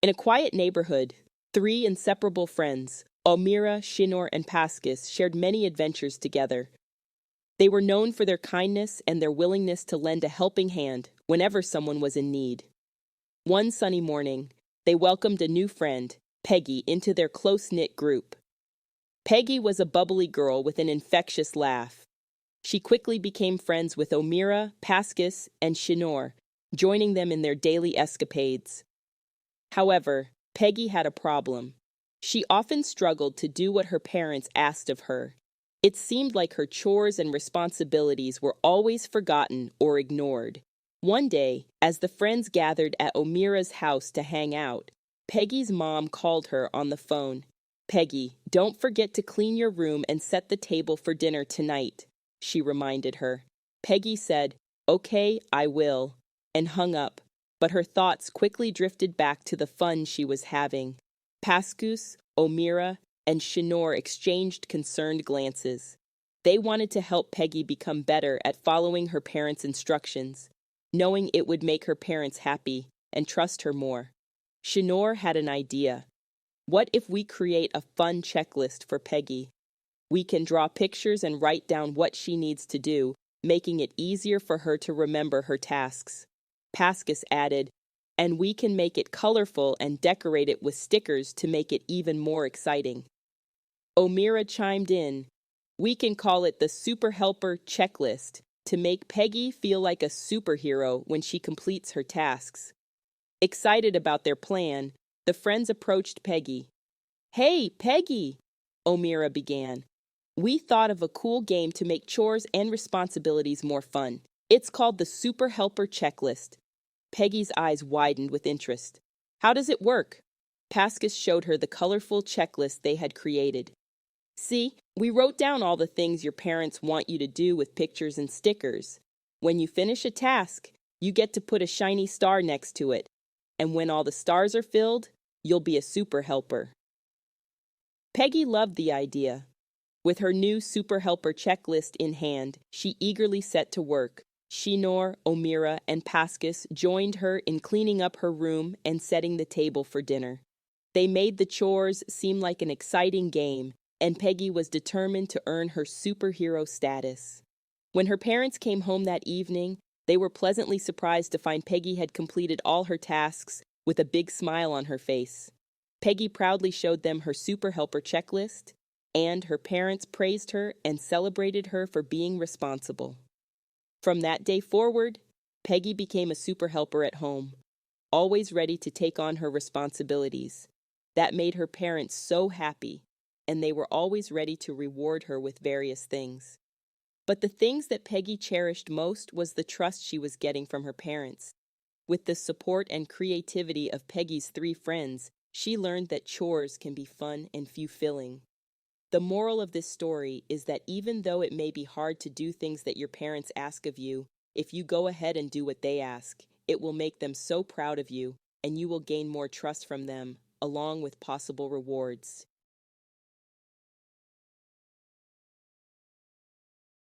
In a quiet neighborhood, three inseparable friends, Almira, Shinor, and Pascus, shared many adventures together. They were known for their kindness and their willingness to lend a helping hand whenever someone was in need. One sunny morning, they welcomed a new friend, Peggy, into their close-knit group. Peggy was a bubbly girl with an infectious laugh. She quickly became friends with Almira, Pascus, and Shinor, joining them in their daily escapades. However, Peggy had a problem. She often struggled to do what her parents asked of her. It seemed like her chores and responsibilities were always forgotten or ignored. One day, as the friends gathered at Omira's house to hang out, Peggy's mom called her on the phone. "Peggy, don't forget to clean your room and set the table for dinner tonight," she reminded her. Peggy said, "Okay, I will," and hung up, but her thoughts quickly drifted back to the fun she was having. Pascus, Omira, and Shinor exchanged concerned glances. They wanted to help Peggy become better at following her parents' instructions, knowing it would make her parents happy and trust her more. Shinor had an idea. "What if we create a fun checklist for Peggy? We can draw pictures and write down what she needs to do, making it easier for her to remember her tasks." Pascus added, "And we can make it colorful and decorate it with stickers to make it even more exciting." Omira chimed in, "We can call it the Super Helper Checklist to make Peggy feel like a superhero when she completes her tasks." Excited about their plan, the friends approached Peggy. "Hey, Peggy," Omira began. "We thought of a cool game to make chores and responsibilities more fun. It's called the Super Helper Checklist." Peggy's eyes widened with interest. "How does it work?" Pascus showed her the colorful checklist they had created. "See, we wrote down all the things your parents want you to do with pictures and stickers. When you finish a task, you get to put a shiny star next to it. And when all the stars are filled, you'll be a super helper." Peggy loved the idea. With her new super helper checklist in hand, she eagerly set to work. Shinor, Omira, and Pascus joined her in cleaning up her room and setting the table for dinner. They made the chores seem like an exciting game, and Peggy was determined to earn her superhero status. When her parents came home that evening, they were pleasantly surprised to find Peggy had completed all her tasks with a big smile on her face. Peggy proudly showed them her super helper checklist, and her parents praised her and celebrated her for being responsible. From that day forward, Peggy became a super helper at home, always ready to take on her responsibilities. That made her parents so happy, and they were always ready to reward her with various things. But the things that Peggy cherished most was the trust she was getting from her parents. With the support and creativity of Peggy's three friends, she learned that chores can be fun and fulfilling. The moral of this story is that even though it may be hard to do things that your parents ask of you, if you go ahead and do what they ask, it will make them so proud of you, and you will gain more trust from them, along with possible rewards.